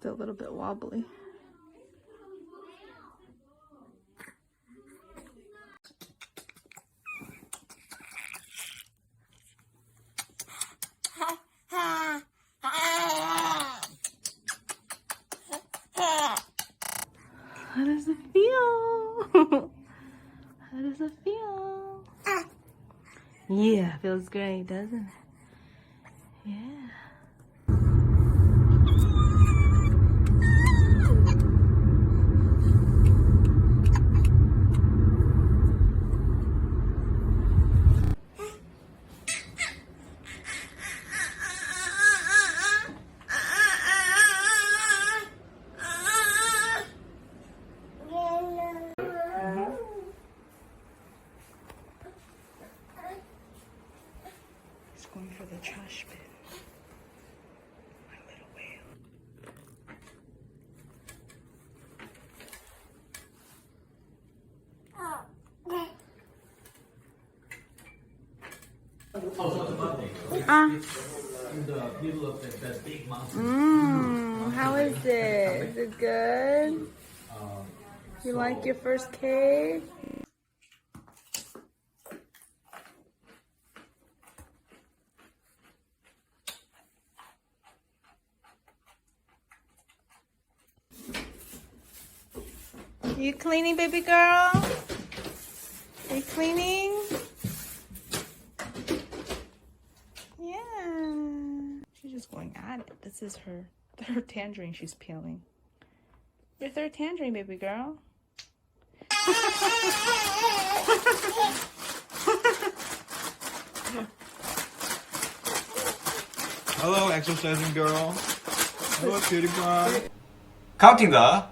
Still a little bit wobbly. How does it feel? How does it feel? Yeah, feels great, doesn't it? Yeah. He's going for the trash bin. My little whale. How is it? Is it good? You like your first cake? You cleaning, baby girl? Are you cleaning? Yeah. She's just going at it. This is her third tangerine she's peeling. Your third tangerine, baby girl. Hello, exercising girl. Hello, cutie pie. Counting the.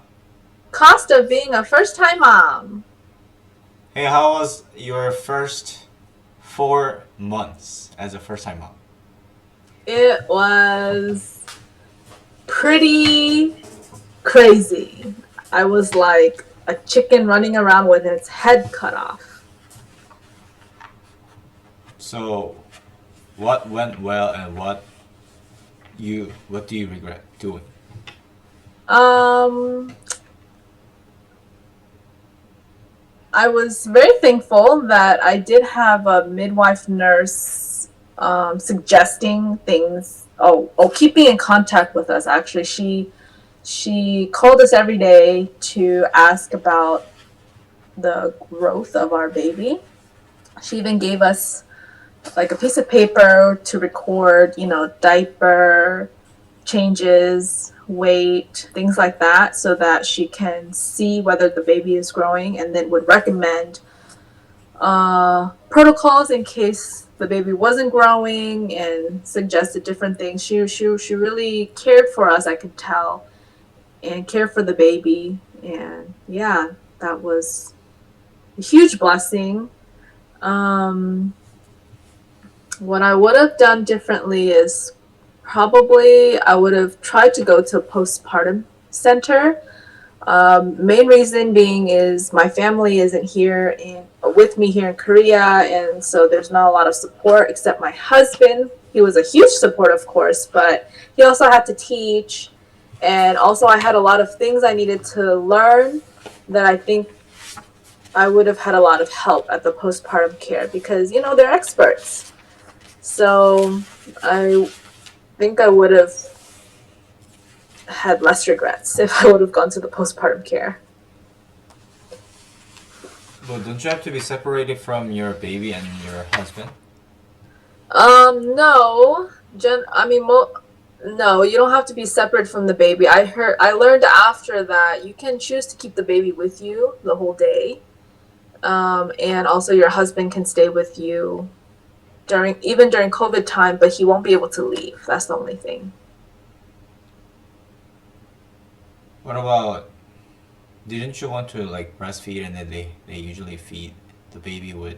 Cost of being a first-time mom. Hey, how was your first 4 months as a first-time mom? It was pretty crazy. I was like a chicken running around with its head cut off. So, what went well and what do you regret doing? I was very thankful that I did have a midwife nurse suggesting things. Keeping in contact with us. Actually, she called us every day to ask about the growth of our baby. She even gave us like a piece of paper to record, diaper changes, weight, things like that, so that she can see whether the baby is growing and then would recommend protocols in case the baby wasn't growing and suggested different things. She really cared for us, I could tell, and cared for the baby. And yeah, that was a huge blessing. What I would have done differently is probably I would have tried to go to a postpartum center. Main reason being is my family isn't here with me here in Korea, and so there's not a lot of support except my husband. He was a huge support, of course, but he also had to teach, and also I had a lot of things I needed to learn that I think I would have had a lot of help at the postpartum care because, they're experts. So I think I would have had less regrets if I would have gone to the postpartum care. But don't you have to be separated from your baby and your husband? No. No, you don't have to be separate from the baby. I learned after that you can choose to keep the baby with you the whole day. And also your husband can stay with you even during COVID time, but he won't be able to leave. That's the only thing. What about, didn't you want to breastfeed and then they usually feed the baby with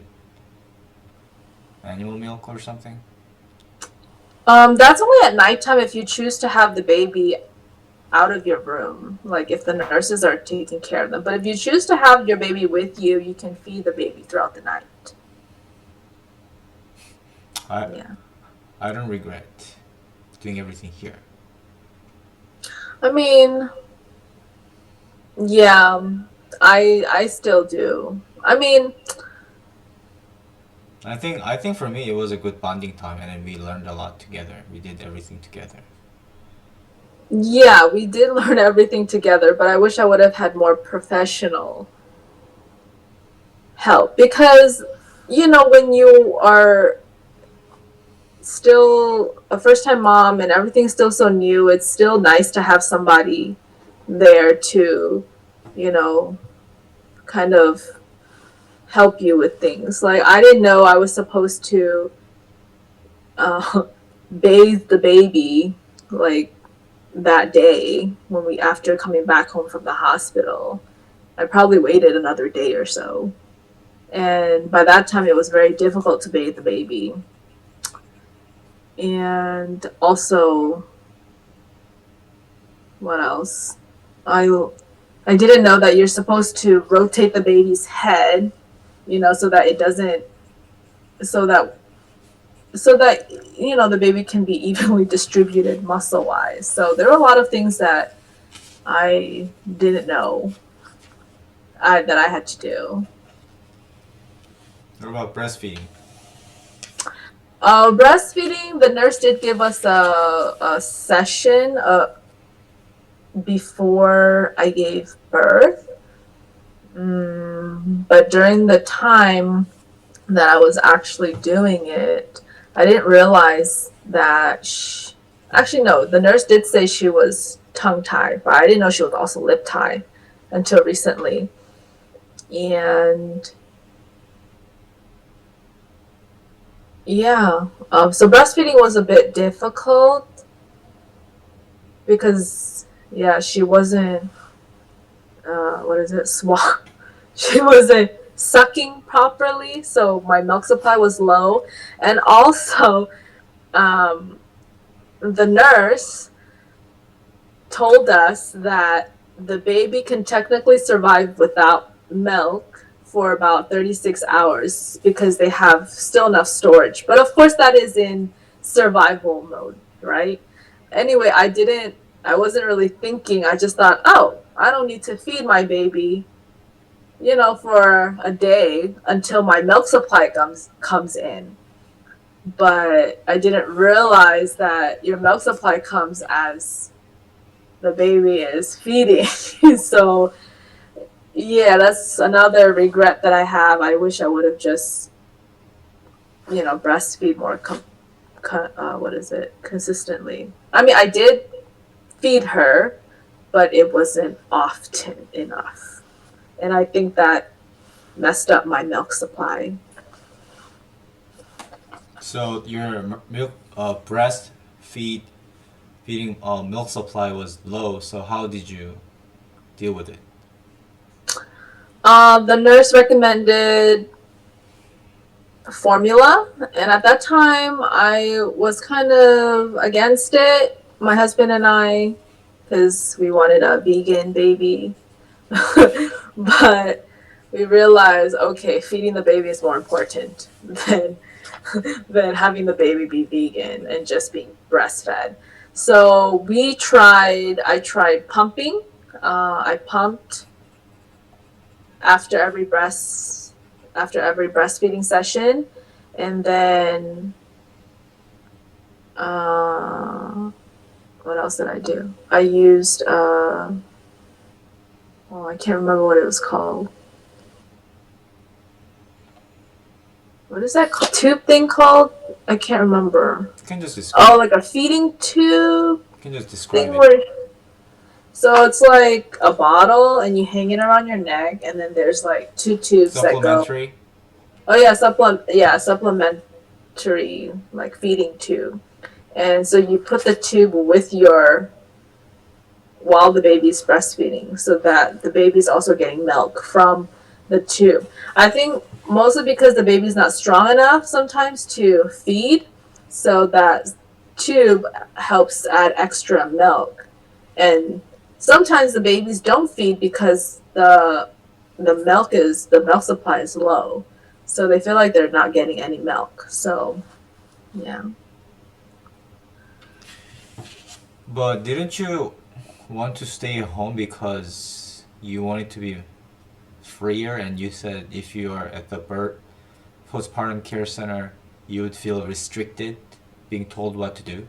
animal milk or something? That's only at nighttime if you choose to have the baby out of your room, like if the nurses are taking care of them. But if you choose to have your baby with you, you can feed the baby throughout the night. I don't regret doing everything here. I mean, yeah, I still do. I mean, I think for me it was a good bonding time, and then we learned a lot together. We did everything together. yeah, we did learn everything together, but I wish I would have had more professional help because when you are still a first time mom and everything's still so new, it's still nice to have somebody there to, you know, kind of help you with things. Like, I didn't know I was supposed to uh, bathe the baby like that day when we after coming back home from the hospital. I probably waited another day or so. And by that time, it was very difficult to bathe the baby. And also, what else? I I didn't know that you're supposed to rotate the baby's head, so that it doesn't, so that the baby can be evenly distributed muscle wise. So there were a lot of things that I didn't know that I had to do. What about breastfeeding? Breastfeeding, the nurse did give us a session before I gave birth. But during the time that I was actually doing it, I didn't realize that actually, no, the nurse did say she was tongue tied, but I didn't know she was also lip tied until recently. And yeah, so breastfeeding was a bit difficult because, yeah, she wasn't, what is it, she wasn't sucking properly, so my milk supply was low. And also, the nurse told us that the baby can technically survive without milk for about 36 hours because they have still enough storage. But of course, that is in survival mode, right? Anyway, I wasn't really thinking. I just thought, oh, I don't need to feed my baby, for a day until my milk supply comes in. But I didn't realize that your milk supply comes as the baby is feeding. So yeah, that's another regret that I have. I wish I would have just, breastfeed more consistently. I mean, I did feed her, but it wasn't often enough. And I think that messed up my milk supply. So your milk breastfeed feeding milk supply was low. So how did you deal with it? The nurse recommended formula, and at that time I was kind of against it. My husband and I, because we wanted a vegan baby. But we realized, okay, feeding the baby is more important than having the baby be vegan and just being breastfed. So I tried pumping. I pumped after every breastfeeding session. And then what else did I do? I used I can't remember what it was called. What is that tube thing called? I can't remember. You can just describe. Oh, like a feeding tube You can just describe thing it. where. So it's like a bottle, and you hang it around your neck, and then there's like two tubes that go. Supplementary. Oh yeah, supplementary like feeding tube, and so you put the tube with while the baby's breastfeeding, so that the baby's also getting milk from the tube. I think mostly because the baby's not strong enough sometimes to feed, so that tube helps add extra milk. And sometimes the babies don't feed because the milk supply is low, so they feel like they're not getting any milk. So yeah. But didn't you want to stay at home because you wanted to be freer, and you said if you are at the postpartum care center, you would feel restricted, being told what to do.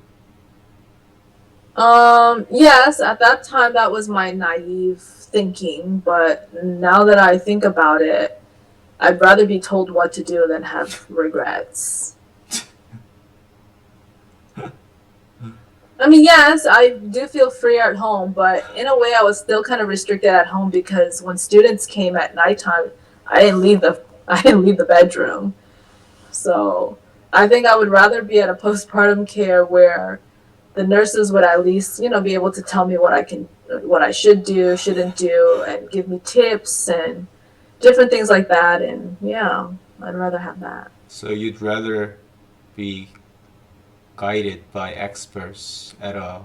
Yes, at that time that was my naive thinking, but now that I think about it, I'd rather be told what to do than have regrets. I mean, yes, I do feel free at home, but in a way, I was still kind of restricted at home because when students came at nighttime, I didn't leave the I didn't leave the bedroom. So I think I would rather be at a postpartum care where the nurses would at least, be able to tell me what I should do, shouldn't do, and give me tips and different things like that. And yeah, I'd rather have that. So you'd rather be guided by experts at a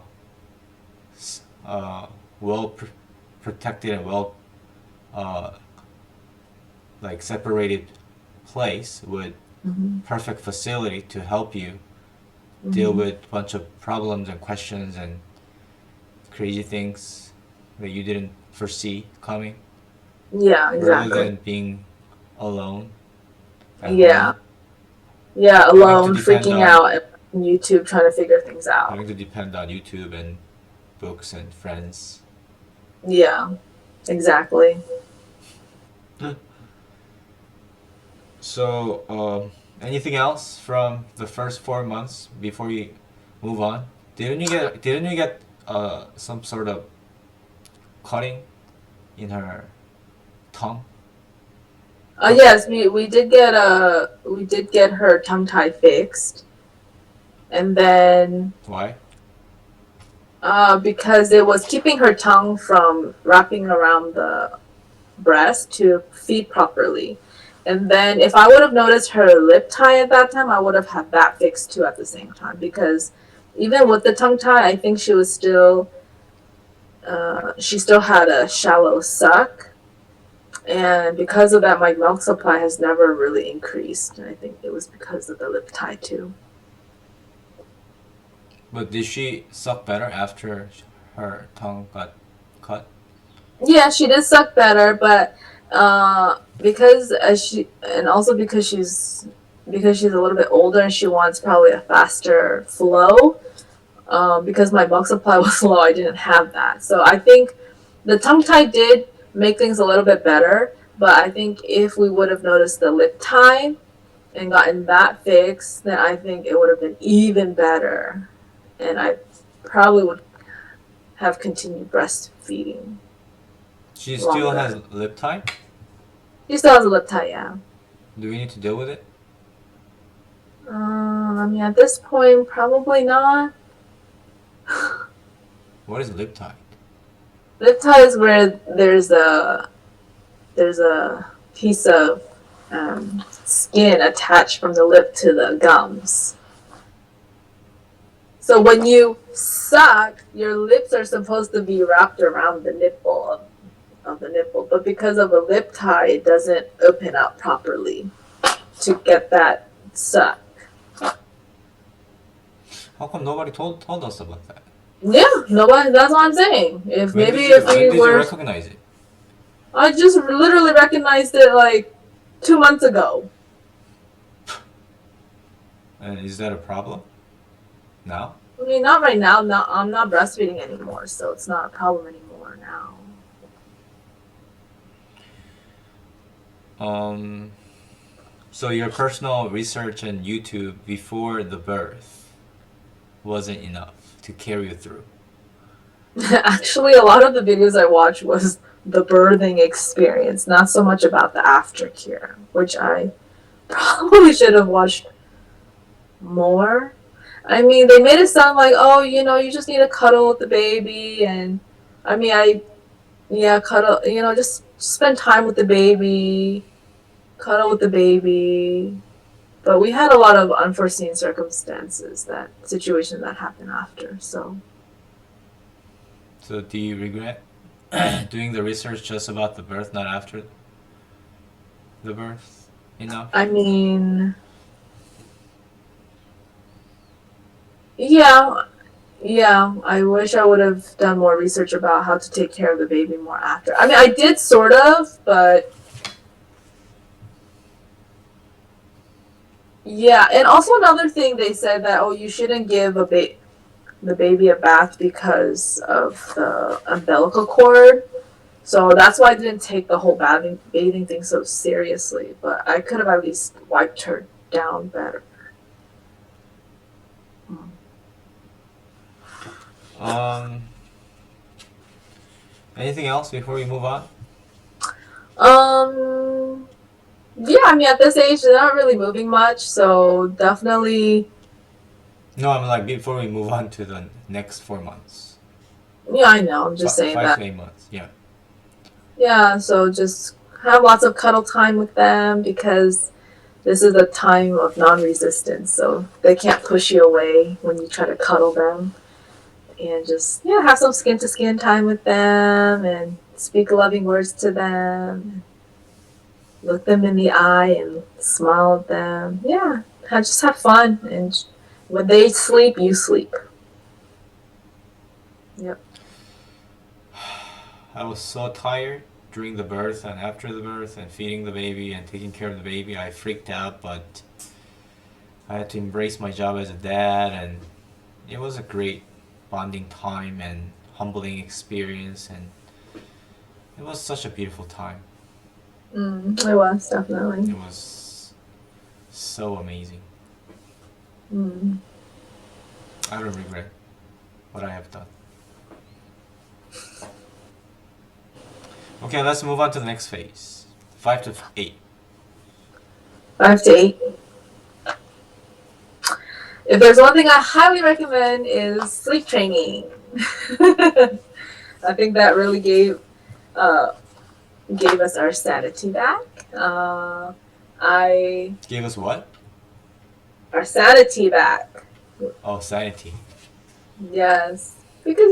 well protected and well uh, like separated place with perfect facility to help you deal with a bunch of problems and questions and crazy things that you didn't foresee coming, Yeah, rather exactly. than being alone at Yeah. home, Yeah, having to alone, depend freaking on out on YouTube, trying to figure things out. YouTube and books and friends. Yeah, exactly. So, anything else from the first 4 months before we move on? Didn't you get some sort of cutting in her tongue? Yes, we did get her tongue tie fixed, and then Why? because it was keeping her tongue from wrapping around the breast to feed properly. And then if I would have noticed her lip tie at that time, I would have had that fixed too at the same time because even with the tongue tie, I think she still had a shallow suck. And because of that, my milk supply has never really increased. And I think it was because of the lip tie too. But did she suck better after her tongue got cut? Yeah, she did suck better, but because as she and also because she's a little bit older and she wants probably a faster flow. Because my milk supply was low, I didn't have that. So I think the tongue tie did make things a little bit better, but I think if we would have noticed the lip tie and gotten that fixed, then I think it would have been even better, and I probably would have continued breastfeeding She still longer. has lip tie? She still has a lip tie, yeah. Do we need to deal with it? I mean, at this point, probably not. What is lip tie? Lip tie is where there's a piece of skin attached from the lip to the gums. So when you suck, your lips are supposed to be wrapped around the nipple of the nipple, but because of a lip tie, it doesn't open up properly to get that suck. How come nobody told us about that? Yeah, nobody. That's what I'm saying. If When maybe did you, if when we did you were, recognize it? I just literally recognized it like 2 months ago. And is that a problem now? I mean, not right now. Not I'm not breastfeeding anymore, so it's not a problem anymore now. So your personal research and YouTube before the birth wasn't enough to carry you through. Actually, a lot of the videos I watched was the birthing experience, not so much about the aftercare, which I probably should have watched more. I mean, they made it sound like, oh, you just need to cuddle with the baby, and I mean, yeah, cuddle, just spend time with the baby, cuddle with the baby. But we had a lot of unforeseen circumstances, that situation that happened after, so. So do you regret doing the research just about the birth, not after the birth enough? I mean, yeah, Yeah, I wish I would have done more research about how to take care of the baby more after. I mean, I did sort of, but yeah. And also another thing, they said that you shouldn't give the baby a bath because of the umbilical cord. So that's why I didn't take the whole bathing thing so seriously. But I could have at least wiped her down better. Um, anything else before we move on? Yeah, I mean, at this age, they're not really moving much, so definitely, No, I'm like before we move on to the next 4 months. yeah, I know. I'm just saying 5 that. to 8 months. Yeah. Yeah, so just have lots of cuddle time with them because this is a time of non-resistance, so they can't push you away when you try to cuddle them. And just, yeah, have some skin-to-skin time with them and speak loving words to them. Look them in the eye and smile at them. Yeah, just have fun. And when they sleep, you sleep. Yep. I was so tired during the birth and after the birth and feeding the baby and taking care of the baby. I freaked out, but I had to embrace my job as a dad, and it was a great bonding time and humbling experience, and it was such a beautiful time. It was definitely. It was so amazing. I don't regret what I have done. Okay, let's move on to the next phase. 5 to 8. 5 to 8. If there's one thing I highly recommend is sleep training. I think that really gave us our sanity back. Gave us what? Our sanity back. Oh, sanity. Yes, because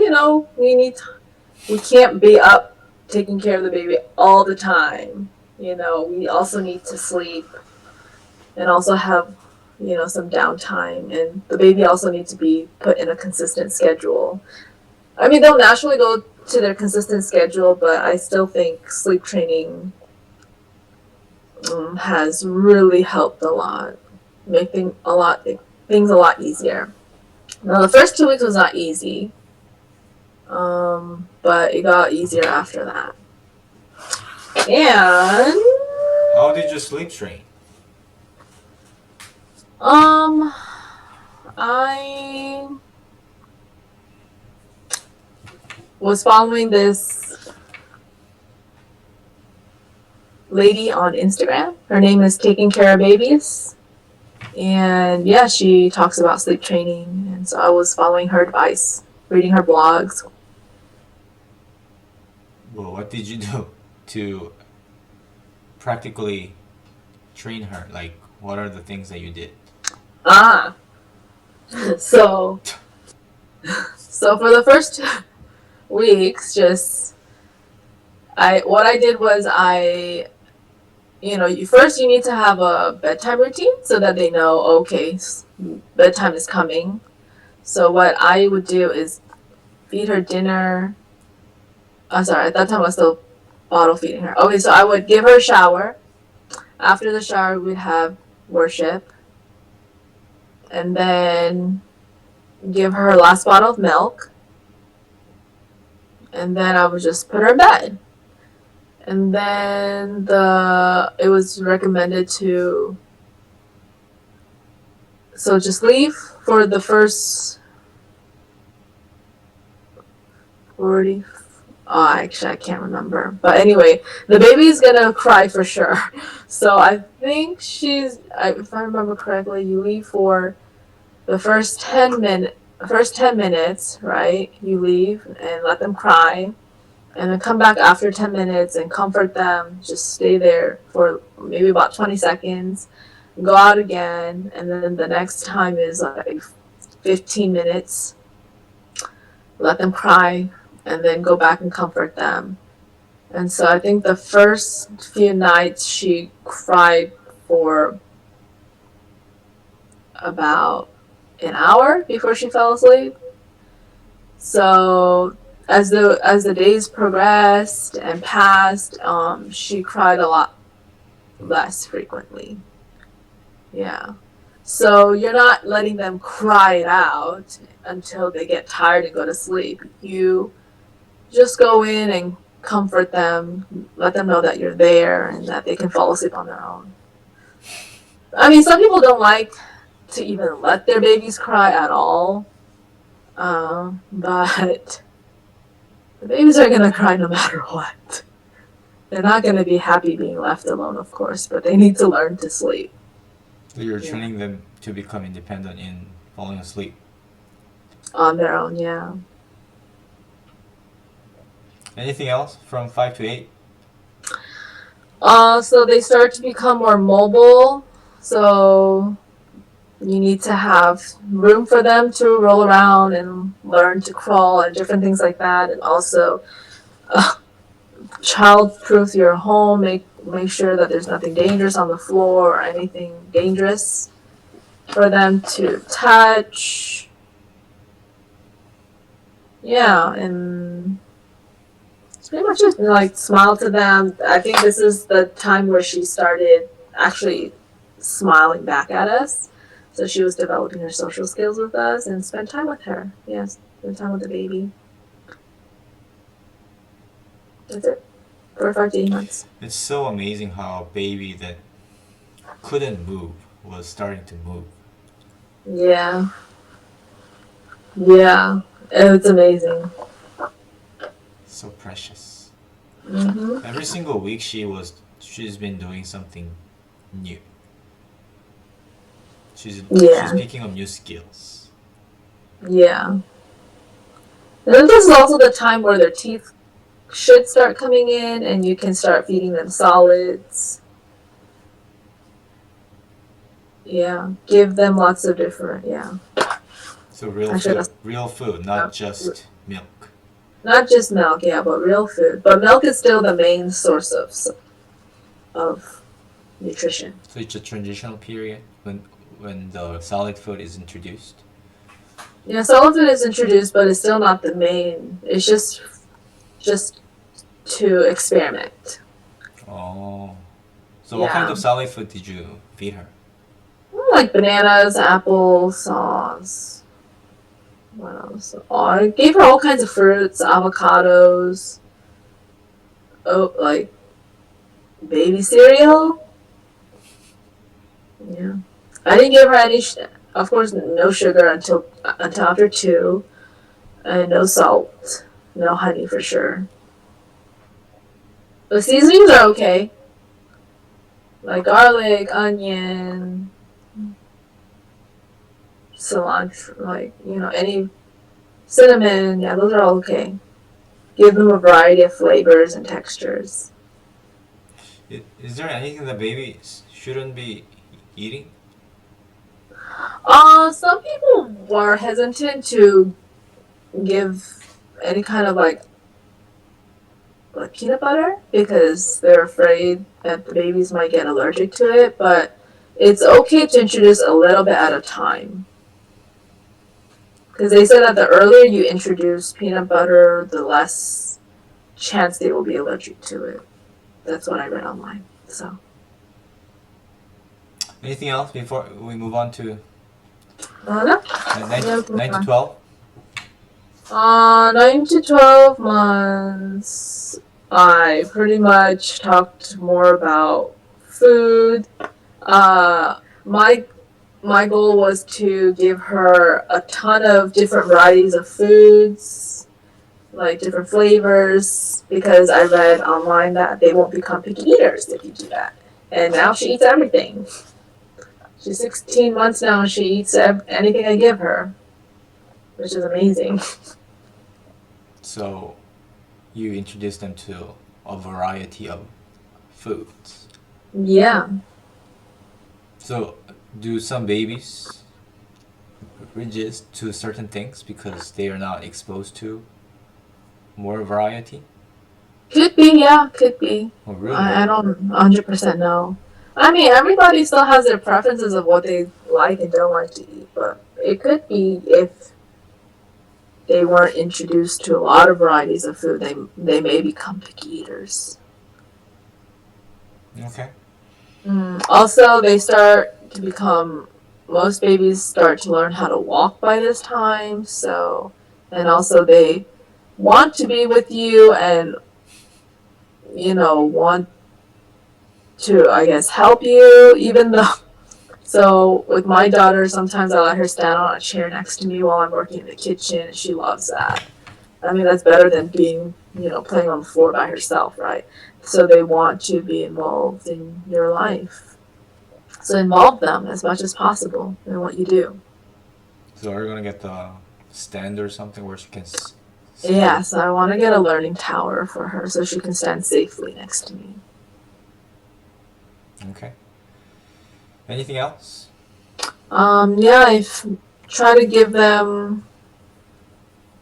we can't be up taking care of the baby all the time. We also need to sleep and also have some downtime, and the baby also needs to be put in a consistent schedule. I mean, they'll naturally go to their consistent schedule, but I still think sleep training has really helped a lot, make things a lot easier. Now, the first 2 weeks was not easy, but it got easier after that. And How did you sleep train? I was following this lady on Instagram. Her name is Taking Care of Babies. And yeah, she talks about sleep training. And so I was following her advice, reading her blogs. Well, what did you do to practically train her? Like, what are the things that you did? So for the first weeks, what I did was first you need to have a bedtime routine so that they know, okay, bedtime is coming. So what I would do is feed her dinner. Sorry, at that time I was still bottle feeding her. Okay, so I would give her a shower. After the shower, we'd have worship. And then give her last bottle of milk. And then I would just put her in bed. And then it was recommended to just leave for the first 40. Actually, I can't remember. But anyway, the baby's gonna cry for sure. So I think if I remember correctly, you leave for the first 10 minutes, right? You leave and let them cry. And then come back after 10 minutes and comfort them. Just stay there for maybe about 20 seconds. Go out again. And then the next time is like 15 minutes. Let them cry. And then go back and comfort them. And so I think the first few nights she cried for about an hour before she fell asleep. So as the days progressed and passed, she cried a lot less frequently. Yeah. So you're not letting them cry it out until they get tired and go to sleep. You just go in and comfort them, let them know that you're there and that they can fall asleep on their own. I mean, some people don't like to even let their babies cry at all, but the babies are gonna cry no matter what. They're not gonna be happy being left alone, of course, but they need to learn to sleep. So you're Yeah. training them to become independent in falling asleep. On their own, yeah. Anything else from 5 to 8? So they start to become more mobile. So you need to have room for them to roll around and learn to crawl and different things like that. And also, child-proof your home. Make sure that there's nothing dangerous on the floor or anything dangerous for them to touch. Yeah, and it's pretty much just like smile to them. I think this is the time where she started actually smiling back at us. So she was developing her social skills with us and spend time with her. Yes, spend time with the baby. That's it. For 5 to 8 months. It's so amazing how a baby that couldn't move was starting to move. Yeah. Yeah. It's amazing. So precious. Hmm. Every single week she's been doing something new. She's Yeah. picking up new skills. Yeah. And then this is also the time where their teeth should start coming in and you can start feeding them solids. Yeah. Give them lots of different, yeah. So real Actually, food, not just milk. Not just milk, yeah, but real food. But milk is still the main source of nutrition. So it's a transitional period when the solid food is introduced. Yeah, solid food is introduced, but it's still not the main. It's just to experiment. Oh. So what kind Yeah. of solid food did you feed her? Like bananas, apple sauce. What else? Oh, I gave her all kinds of fruits, avocados. Oh, like baby cereal. Yeah, I didn't give her any. Of course, no sugar until after 2, and no salt, no honey for sure. The seasonings are okay, like garlic, onion, cilantro, like any cinnamon. Yeah, those are all okay. Give them a variety of flavors and textures. Is there anything that babies shouldn't be eating? Some people were hesitant to give any kind of like peanut butter because they're afraid that the babies might get allergic to it, but it's okay to introduce a little bit at a time. Because they said that the earlier you introduce peanut butter, the less chance they will be allergic to it. That's what I read online. So. Anything else before we move on to No. 9 Yeah, to 12? 9 to 12 months, I pretty much talked more about food. My goal was to give her a ton of different varieties of foods, like different flavors, because I read online that they won't become picky eaters if you do that. And now she eats everything. She's 16 months now and she eats anything I give her, which is amazing. So you introduce them to a variety of foods. Yeah. So do some babies resist to certain things because they are not exposed to more variety? Could be, yeah, could be. Oh, really? I don't 100% know. I mean, everybody still has their preferences of what they like and don't like to eat, but it could be they weren't introduced to a lot of varieties of food, they may become picky eaters. Okay. Also, they start to become, most babies start to learn how to walk by this time, so, and also they want to be with you and, you know, want to, I guess, help you, even though, so with my daughter, sometimes I let her stand on a chair next to me while I'm working in the kitchen, and she loves that. I mean, that's better than being, you know, playing on the floor by herself, right? So they want to be involved in your life. So involve them as much as possible in what you do. So are you gonna get the stand or something where she can? Yes, I want to get a learning tower for her so she can stand safely next to me. Okay. Anything else? Yeah, I've tried to give them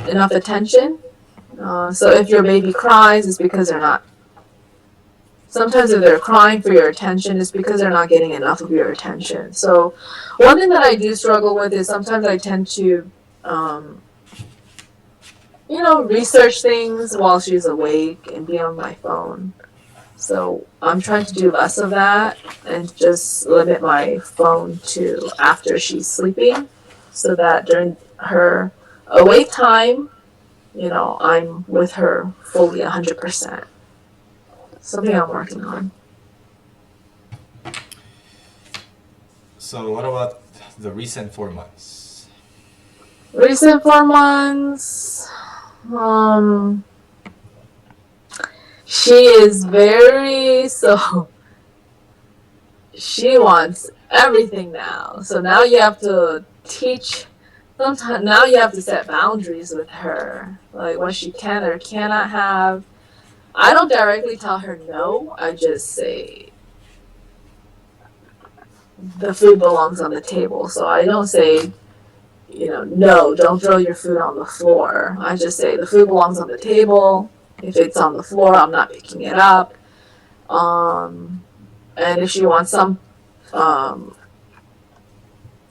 enough attention. So if your baby cries, it's because they're not. Sometimes if they're crying for your attention, it's because they're not getting enough of your attention. So one thing that I do struggle with is sometimes I tend to, you know, research things while she's awake and be on my phone. So I'm trying to do less of that and just limit my phone to after she's sleeping so that during her awake time, you know, I'm with her fully 100%. Something I'm working on. So what about the recent 4 months? Recent 4 months, she is very, so she wants everything now. So now you have to teach, sometimes now you have to set boundaries with her, like what she can or cannot have. I don't directly tell her no, I just say the food belongs on the table. So I don't say, you know, no, don't throw your food on the floor. I just say the food belongs on the table. If it's on the floor, I'm not picking it up. And if she wants some,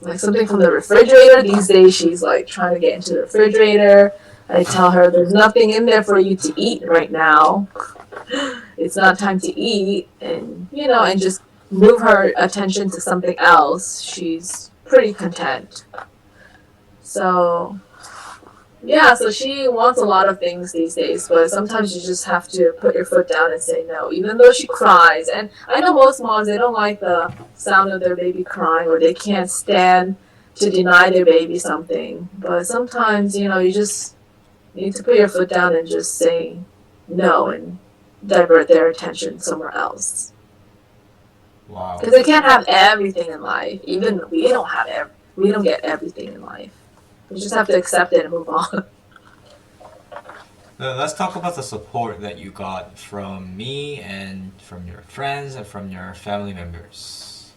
like something from the refrigerator, these days she's like trying to get into the refrigerator. I tell her there's nothing in there for you to eat right now. It's not time to eat, and you know, and just move her attention to something else. She's pretty content. So yeah, so she wants a lot of things these days, but sometimes you just have to put your foot down and say no, even though she cries. And I know most moms, they don't like the sound of their baby crying, or they can't stand to deny their baby something. But sometimes, you know, you just need to put your foot down and just say no and divert their attention somewhere else. Wow. Because they can't have everything in life. Even we don't have we don't get everything in life. You just have to accept it and move on. Now, let's talk about the support that you got from me and from your friends and from your family members.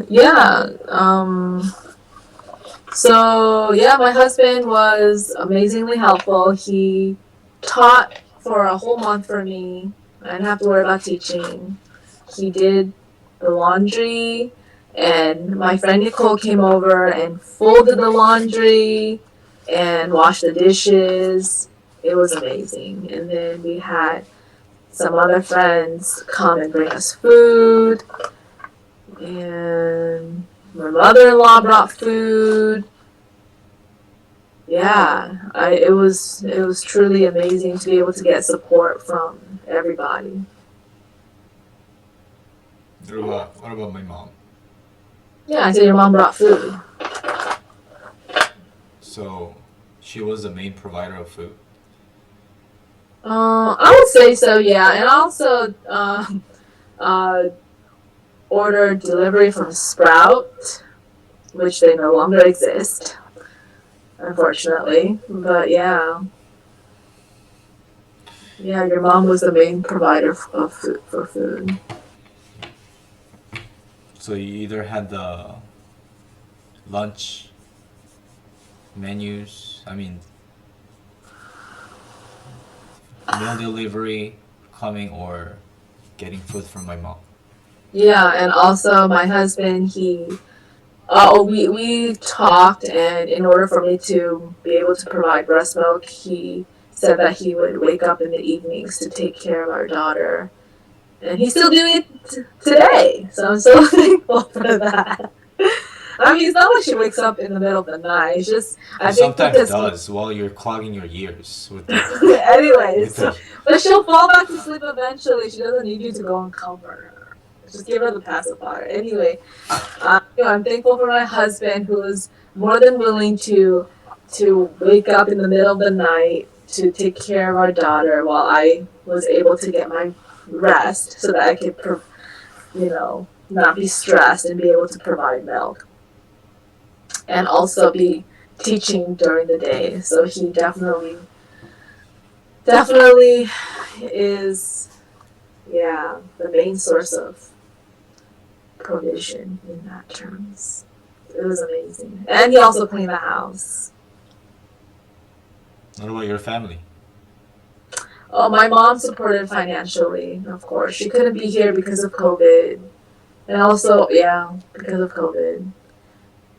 Yeah. So yeah, my husband was amazingly helpful. He taught for a whole month for me. I didn't have to worry about teaching. He did the laundry, and my friend Nicole came over and folded the laundry and washed the dishes. It was amazing. And then we had some other friends come and bring us food. And my mother-in-law brought food. Yeah, it was truly amazing to be able to get support from everybody. What about my mom? Yeah, I said your mom brought food. So she was the main provider of food. I would say so, yeah. And also ordered delivery from Sprout, which they no longer exist, unfortunately. But yeah. Yeah, your mom was the main provider of food, for food. So you either had the lunch menus, meal delivery coming or getting food from my mom. Yeah, and also my husband, he We talked, and in order for me to be able to provide breast milk, he said that he would wake up in the evenings to take care of our daughter, and he's still doing it today. So I'm so thankful for that. I mean, it's not like she wakes up in the middle of the night. It's just I It think sometimes because does while you're clogging your ears with the, anyways, with the but she'll fall back to sleep eventually. She doesn't need you to go and comfort her. Just give her the pacifier. Anyway, I'm thankful for my husband who is more than willing to wake up in the middle of the night to take care of our daughter while I was able to get my rest so that I could, not be stressed and be able to provide milk, and also be teaching during the day. So he definitely is, yeah, the main source of provision in that terms. It was amazing. And he also cleaned the house. What about your family? Oh, my mom supported financially, of course. She couldn't be here because of COVID. And also, yeah, because of COVID.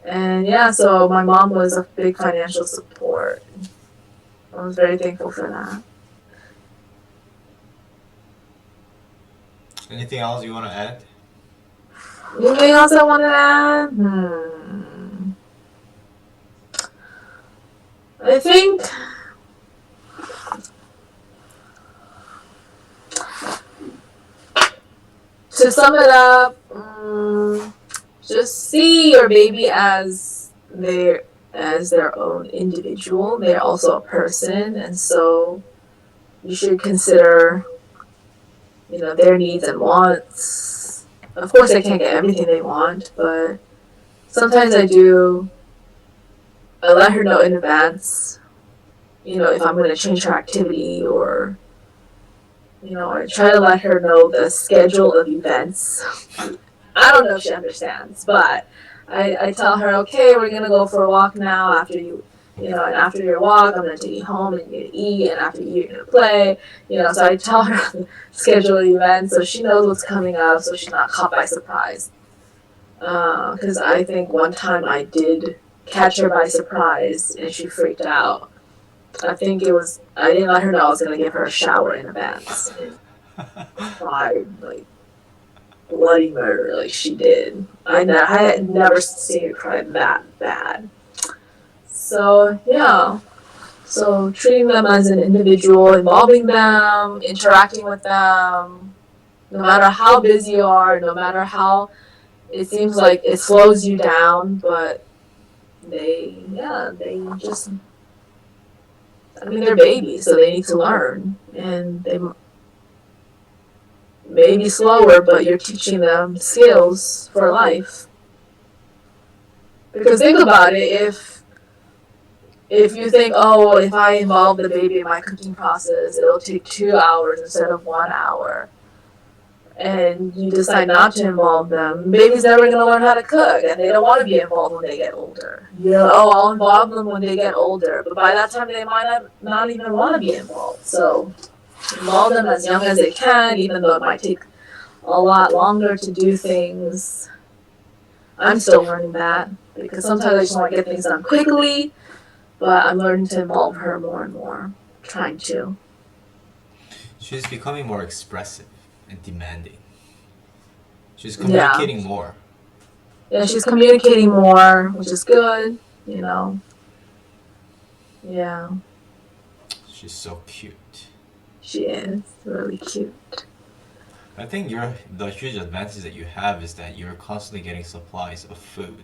And yeah, so my mom was a big financial support. I was very thankful for that. Anything else you want to add? Anything else I want to add? I think to sum it up, just see your baby as their own individual. They're also a person, and so you should consider, their needs and wants. Of course, they can't get everything they want, but sometimes I let her know in advance, if I'm going to change her activity, or I try to let her know the schedule of events. I don't know if she understands, but I tell her, okay, we're gonna go for a walk now. After and after your walk, I'm gonna take you home and you're gonna eat, and after you, you're gonna play. So I tell her the schedule of events so she knows what's coming up, so she's not caught by surprise. Because I think one time I did catch her by surprise and she freaked out. I didn't let her know I was gonna give her a shower in advance. Cried like bloody murder, like she did. I had never seen her cry that bad. So yeah, so treating them as an individual, involving them, interacting with them, no matter how busy you are, no matter how it seems like it slows you down, but they just, they're babies, so they need to learn, and they may be slower, but you're teaching them skills for life. Because think about it, if you think, oh, if I involve the baby in my cooking process, it'll take 2 hours instead of 1 hour, and you decide not to involve them, baby's never going to learn how to cook, and they don't want to be involved when they get older. I'll involve them when they get older, but by that time they might not even want to be involved. So involve them as young as they can, even though it might take a lot longer to do things. I'm still learning that, because sometimes I just want to get things done quickly, but I'm learning to involve her more and more, trying to. She's becoming more expressive and demanding. She's communicating more. Yeah, she's communicating more, which is good, Yeah. She's so cute. She is really cute. I think the huge advantage that you have is that you're constantly getting supplies of food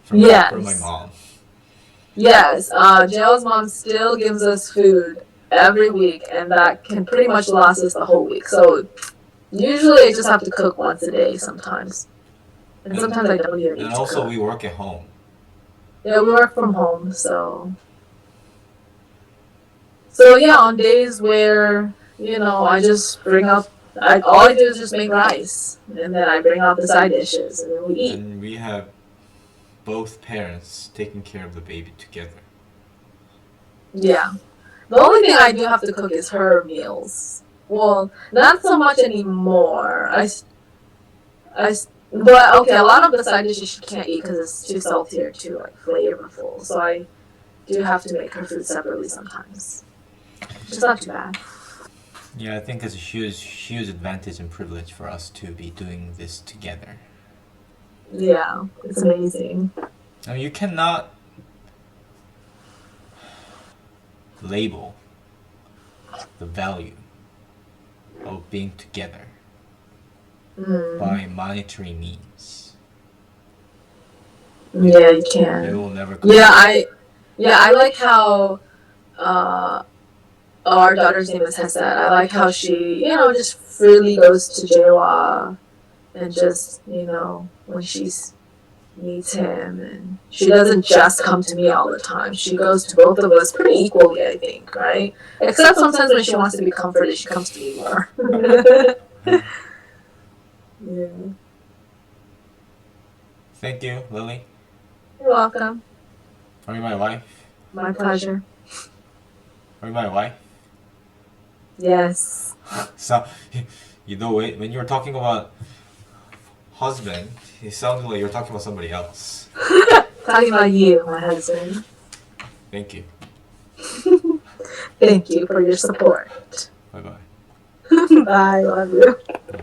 from my mom. Yes, Jail's mom still gives us food every week, and that can pretty much last us the whole week. So usually I just have to cook once a day sometimes. And sometimes I don't even eat. And also we work at home. Yeah, we work from home, so yeah, on days where, I just bring up, all I do is just make rice, and then I bring out the side dishes, and then we eat. And we have both parents taking care of the baby together. Yeah. The only thing I do have to cook is her meals. Well, not so much anymore. But okay, a lot of the side dishes she can't eat because it's too salty or too like flavorful. So I do have to make her food separately sometimes. It's not too bad. Yeah, I think it's a huge advantage and privilege for us to be doing this together. Yeah, it's amazing. I mean, you cannot label the value of being together by monetary means. Yeah, you It can. will never come. I like how our daughter's name is Hesed. I like how she, just freely goes to Jewa and just, when she meets him, and she doesn't just come to me all the time. She goes to both of us pretty equally, I think, right? Except sometimes when she wants to be comforted, she comes to me more. Yeah. Thank you, Lily. You're welcome. Are you my wife? My pleasure. Are you my wife? Yes. So, when you were talking about husband, it sounded like you were talking about somebody else. Talking about you, my husband. Thank you. Thank you for your support. Bye bye. Bye. Love you. Bye.